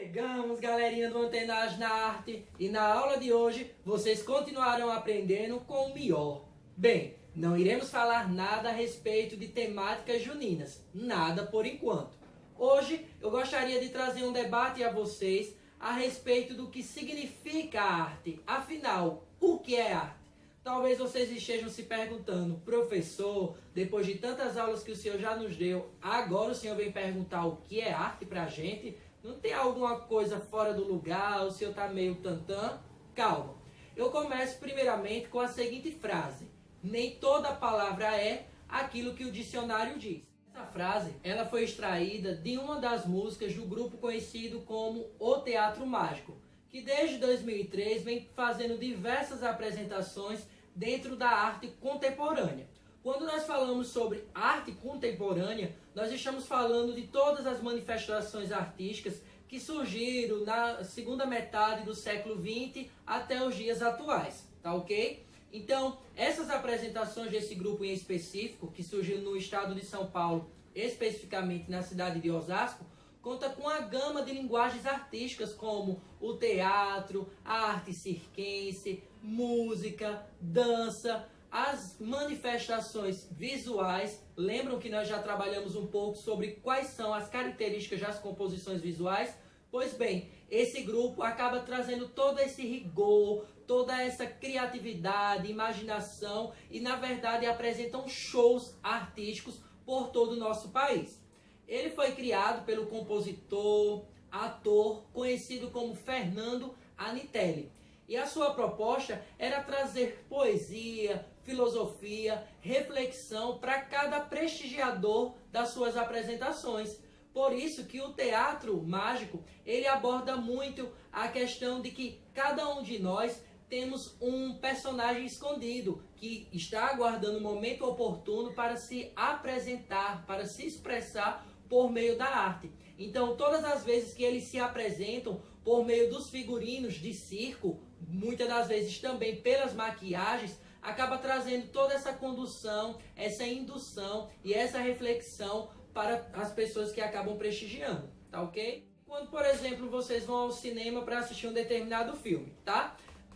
Chegamos, galerinha do Antenagem na Arte, e na aula de hoje vocês continuarão aprendendo com o melhor. Bem, não iremos falar nada a respeito de temáticas juninas, nada por enquanto. Hoje eu gostaria de trazer um debate a vocês a respeito do que significa a arte. Afinal, o que é arte? Talvez vocês estejam se perguntando, professor, depois de tantas aulas que o senhor já nos deu, agora o senhor vem perguntar o que é arte pra gente? Não tem alguma coisa fora do lugar? O senhor está meio tantã? Calma. Eu começo primeiramente com a seguinte frase. Nem toda palavra é aquilo que o dicionário diz. Essa frase ela foi extraída de uma das músicas do grupo conhecido como O Teatro Mágico, que desde 2003 vem fazendo diversas apresentações dentro da arte contemporânea. Quando nós falamos sobre arte contemporânea, nós estamos falando de todas as manifestações artísticas que surgiram na segunda metade do século XX até os dias atuais, tá ok? Então, essas apresentações desse grupo em específico, que surgiu no estado de São Paulo, especificamente na cidade de Osasco, conta com a gama de linguagens artísticas como o teatro, a arte circense, música, dança, as manifestações visuais. Lembram que nós já trabalhamos um pouco sobre quais são as características das composições visuais? Pois bem, esse grupo acaba trazendo todo esse rigor, toda essa criatividade, imaginação e, na verdade, apresentam shows artísticos por todo o nosso país. Ele foi criado pelo compositor, ator, conhecido como Fernando Anitelli. E a sua proposta era trazer poesia, filosofia, reflexão para cada prestigiador das suas apresentações. Por isso que o teatro mágico, ele aborda muito a questão de que cada um de nós temos um personagem escondido que está aguardando o momento oportuno para se apresentar, para se expressar por meio da arte. Então, todas as vezes que eles se apresentam por meio dos figurinos de circo, muitas das vezes também pelas maquiagens, acaba trazendo toda essa condução, essa indução e essa reflexão para as pessoas que acabam prestigiando, tá ok? Quando, por exemplo, vocês vão ao cinema para assistir um determinado filme, tá?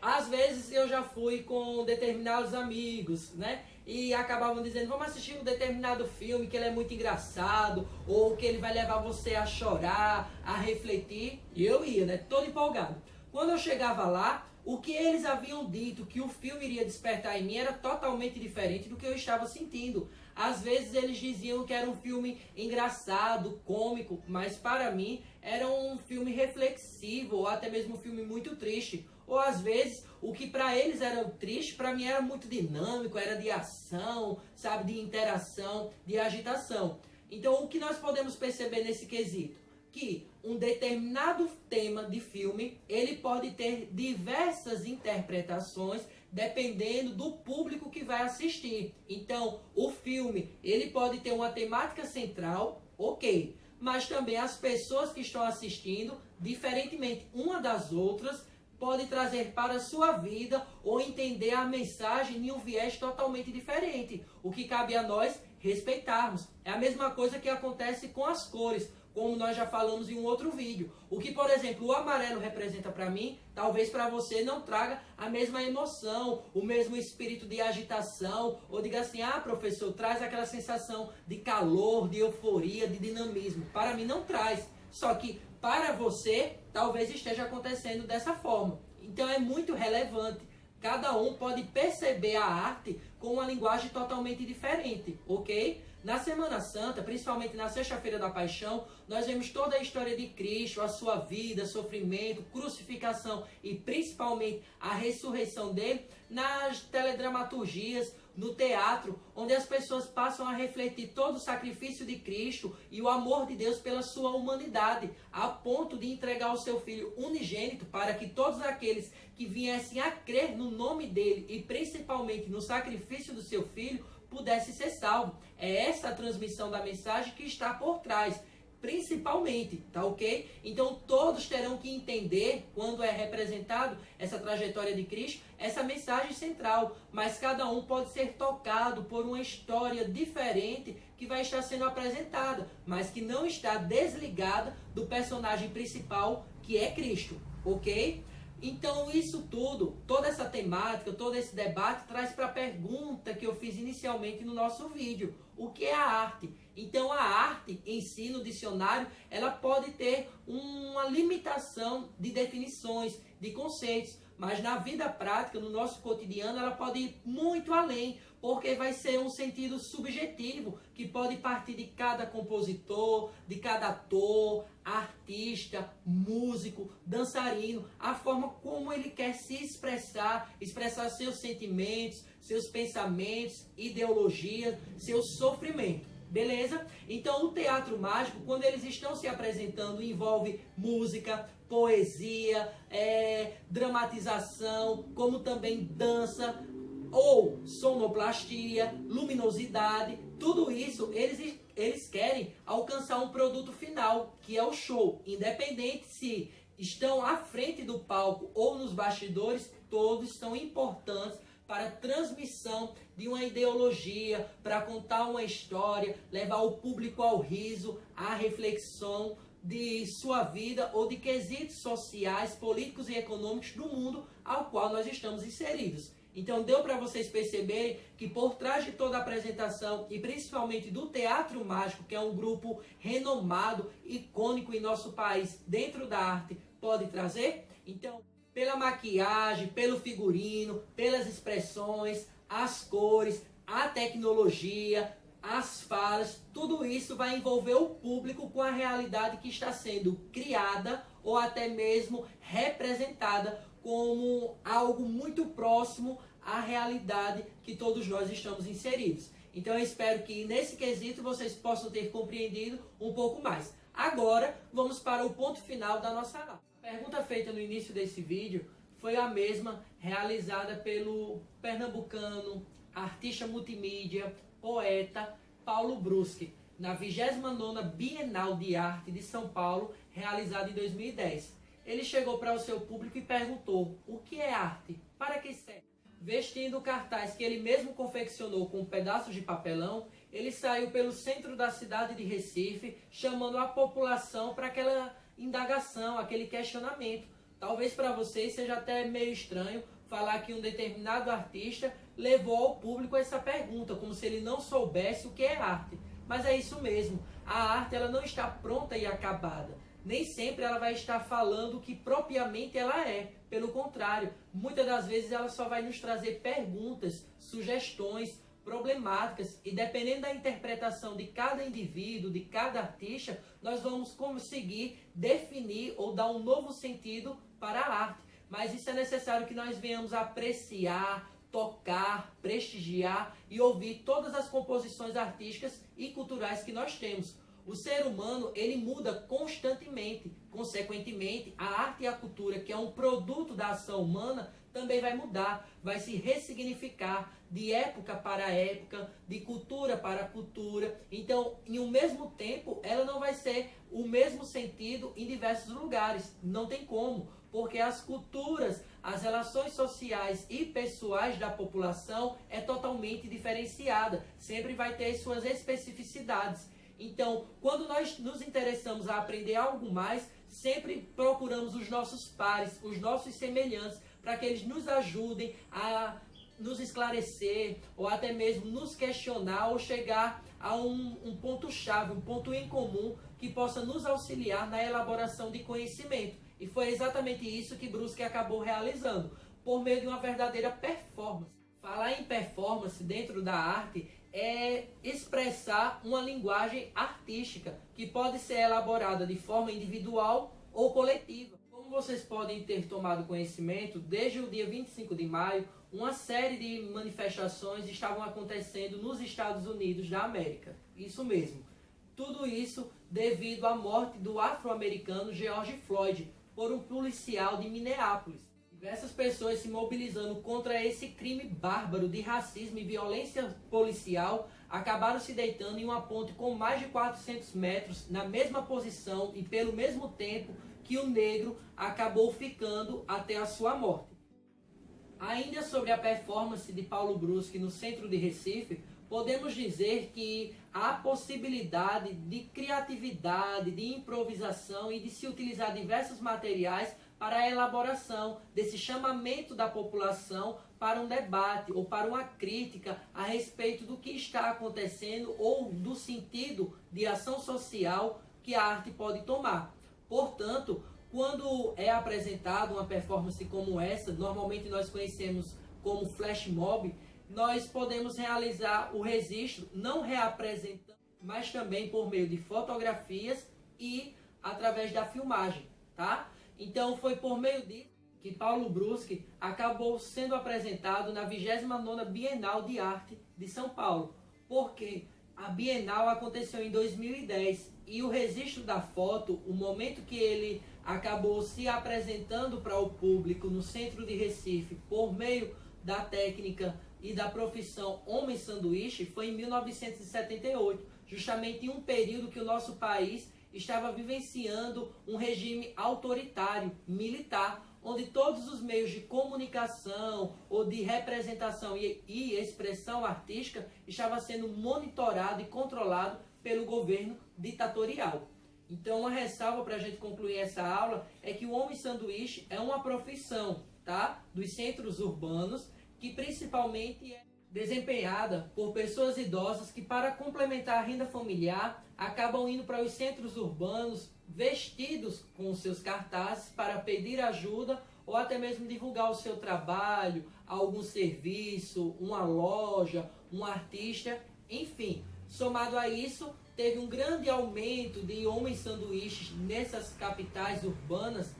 Às vezes eu já fui com determinados amigos, né? E acabavam dizendo, vamos assistir um determinado filme que ele é muito engraçado, ou que ele vai levar você a chorar, a refletir. E eu ia, né? Todo empolgado. Quando eu chegava lá, o que eles haviam dito que o filme iria despertar em mim era totalmente diferente do que eu estava sentindo. Às vezes eles diziam que era um filme engraçado, cômico, mas para mim era um filme reflexivo, ou até mesmo um filme muito triste. Ou às vezes, o que para eles era triste, para mim era muito dinâmico, era de ação, sabe, de interação, de agitação. Então, o que nós podemos perceber nesse quesito? Que um determinado tema de filme, ele pode ter diversas interpretações, dependendo do público que vai assistir. Então, o filme, ele pode ter uma temática central, ok, mas também as pessoas que estão assistindo, diferentemente uma das outras, pode trazer para a sua vida ou entender a mensagem em um viés totalmente diferente. O que cabe a nós respeitarmos. É a mesma coisa que acontece com as cores, como nós já falamos em um outro vídeo. O que, por exemplo, o amarelo representa para mim, talvez para você não traga a mesma emoção, o mesmo espírito de agitação, ou diga assim, ah, professor, traz aquela sensação de calor, de euforia, de dinamismo. Para mim não traz. Só que para você, talvez esteja acontecendo dessa forma. Então é muito relevante. Cada um pode perceber a arte com uma linguagem totalmente diferente, ok? Na Semana Santa, principalmente na Sexta-feira da Paixão, nós vemos toda a história de Cristo, a sua vida, sofrimento, crucificação e principalmente a ressurreição dele nas teledramaturgias, no teatro, onde as pessoas passam a refletir todo o sacrifício de Cristo e o amor de Deus pela sua humanidade, a ponto de entregar o seu Filho unigênito para que todos aqueles que viessem a crer no nome dele e principalmente no sacrifício do seu Filho, pudessem ser salvos. É essa a transmissão da mensagem que está por trás. principalmente, tá ok? Então todos terão que entender, quando é representado essa trajetória de Cristo, essa mensagem central, mas cada um pode ser tocado por uma história diferente que vai estar sendo apresentada, mas que não está desligada do personagem principal, que é Cristo, ok? Então isso tudo, toda essa temática, todo esse debate traz para a pergunta que eu fiz inicialmente no nosso vídeo: o que é a arte? Então a arte em si, no dicionário, ela pode ter uma limitação de definições, de conceitos, mas na vida prática, no nosso cotidiano, ela pode ir muito além, porque vai ser um sentido subjetivo, que pode partir de cada compositor, de cada ator, artista, músico, dançarino, a forma como ele quer se expressar, expressar seus sentimentos, seus pensamentos, ideologias, seu sofrimento. Beleza? Então o teatro mágico, quando eles estão se apresentando, envolve música, poesia, dramatização, como também dança, ou sonoplastia, luminosidade. Tudo isso eles querem alcançar um produto final, que é o show. Independente se estão à frente do palco ou nos bastidores, todos são importantes para a transmissão de uma ideologia, para contar uma história, levar o público ao riso, à reflexão de sua vida ou de quesitos sociais, políticos e econômicos do mundo ao qual nós estamos inseridos. Então deu para vocês perceberem que por trás de toda a apresentação, e principalmente do Teatro Mágico, que é um grupo renomado, icônico em nosso país, dentro da arte, pode trazer? Então, pela maquiagem, pelo figurino, pelas expressões, as cores, a tecnologia, as falas, tudo isso vai envolver o público com a realidade que está sendo criada ou até mesmo representada como algo muito próximo à realidade que todos nós estamos inseridos. Então eu espero que nesse quesito vocês possam ter compreendido um pouco mais. Agora vamos para o ponto final da nossa aula. A pergunta feita no início desse vídeo foi a mesma realizada pelo pernambucano, artista multimídia, poeta Paulo Bruschi, na 29ª Bienal de Arte de São Paulo, realizada em 2010. Ele chegou para o seu público e perguntou: o que é arte? Para que serve? Vestindo o cartaz que ele mesmo confeccionou com pedaços de papelão, ele saiu pelo centro da cidade de Recife, chamando a população para aquela indagação, aquele questionamento. Talvez para vocês seja até meio estranho falar que um determinado artista levou ao público essa pergunta, como se ele não soubesse o que é arte. Mas é isso mesmo, a arte ela não está pronta e acabada. Nem sempre ela vai estar falando o que propriamente ela é. Pelo contrário, muitas das vezes ela só vai nos trazer perguntas, sugestões, problemáticas, e dependendo da interpretação de cada indivíduo, de cada artista, nós vamos conseguir definir ou dar um novo sentido para a arte. Mas isso é necessário que nós venhamos apreciar, tocar, prestigiar e ouvir todas as composições artísticas e culturais que nós temos. O ser humano, ele muda constantemente. Consequentemente, a arte e a cultura, que é um produto da ação humana, também vai mudar, vai se ressignificar de época para época, de cultura para cultura. Então, em um mesmo tempo, ela não vai ser o mesmo sentido em diversos lugares. Não tem como, porque as culturas, as relações sociais e pessoais da população é totalmente diferenciada. Sempre vai ter suas especificidades. Então, quando nós nos interessamos a aprender algo mais, sempre procuramos os nossos pares, os nossos semelhantes, para que eles nos ajudem a nos esclarecer, ou até mesmo nos questionar, ou chegar a um ponto-chave, um ponto em comum, que possa nos auxiliar na elaboração de conhecimento. E foi exatamente isso que Bruschi acabou realizando, por meio de uma verdadeira performance. Falar em performance dentro da arte é expressar uma linguagem artística que pode ser elaborada de forma individual ou coletiva. Como vocês podem ter tomado conhecimento, desde o dia 25 de maio, uma série de manifestações estavam acontecendo nos Estados Unidos da América. Isso mesmo. Tudo isso devido à morte do afro-americano George Floyd por um policial de Minneapolis. Diversas pessoas se mobilizando contra esse crime bárbaro de racismo e violência policial, acabaram se deitando em uma ponte com mais de 400 metros, na mesma posição e pelo mesmo tempo que o negro acabou ficando até a sua morte. Ainda sobre a performance de Paulo Brusque no centro de Recife, podemos dizer que há possibilidade de criatividade, de improvisação e de se utilizar diversos materiais para a elaboração desse chamamento da população para um debate ou para uma crítica a respeito do que está acontecendo ou do sentido de ação social que a arte pode tomar. Portanto, quando é apresentada uma performance como essa, normalmente nós conhecemos como flash mob, nós podemos realizar o registro não reapresentando, mas também por meio de fotografias e através da filmagem, tá? Então foi por meio disso que Paulo Brusque acabou sendo apresentado na 29ª Bienal de Arte de São Paulo, porque a Bienal aconteceu em 2010 e o registro da foto, o momento que ele acabou se apresentando para o público no centro de Recife por meio da técnica e da profissão homem sanduíche, foi em 1978, justamente em um período que o nosso país estava vivenciando um regime autoritário, militar, onde todos os meios de comunicação ou de representação e expressão artística estava sendo monitorado e controlado pelo governo ditatorial. Então, uma ressalva para a gente concluir essa aula é que o homem sanduíche é uma profissão, tá, dos centros urbanos, que principalmente é desempenhada por pessoas idosas que, para complementar a renda familiar, acabam indo para os centros urbanos vestidos com os seus cartazes para pedir ajuda ou até mesmo divulgar o seu trabalho, algum serviço, uma loja, um artista, enfim. Somado a isso, teve um grande aumento de homens sanduíches nessas capitais urbanas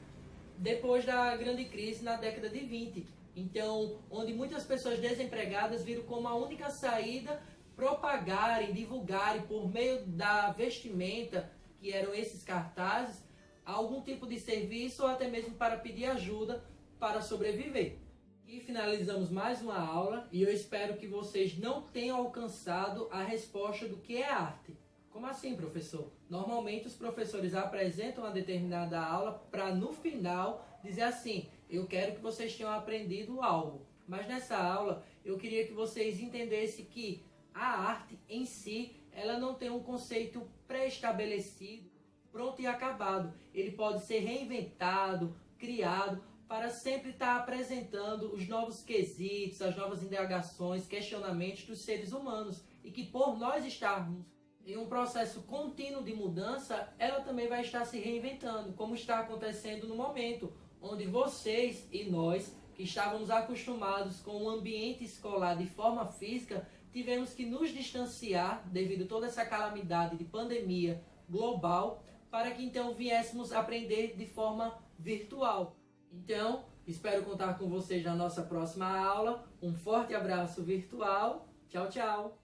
depois da grande crise na década de 20. Então, onde muitas pessoas desempregadas viram como a única saída propagarem, divulgarem por meio da vestimenta, que eram esses cartazes, algum tipo de serviço ou até mesmo para pedir ajuda para sobreviver. E finalizamos mais uma aula e eu espero que vocês não tenham alcançado a resposta do que é arte. Como assim, professor? Normalmente os professores apresentam uma determinada aula para no final dizer assim: eu quero que vocês tenham aprendido algo. Mas nessa aula eu queria que vocês entendessem que a arte em si, ela não tem um conceito pré-estabelecido, pronto e acabado. Ele pode ser reinventado, criado, para sempre estar apresentando os novos quesitos, as novas indagações, questionamentos dos seres humanos. E que por nós estarmos em um processo contínuo de mudança, ela também vai estar se reinventando, como está acontecendo no momento, onde vocês e nós, que estávamos acostumados com o ambiente escolar de forma física, tivemos que nos distanciar devido a toda essa calamidade de pandemia global, para que então viéssemos aprender de forma virtual. Então, espero contar com vocês na nossa próxima aula. Um forte abraço virtual. Tchau, tchau!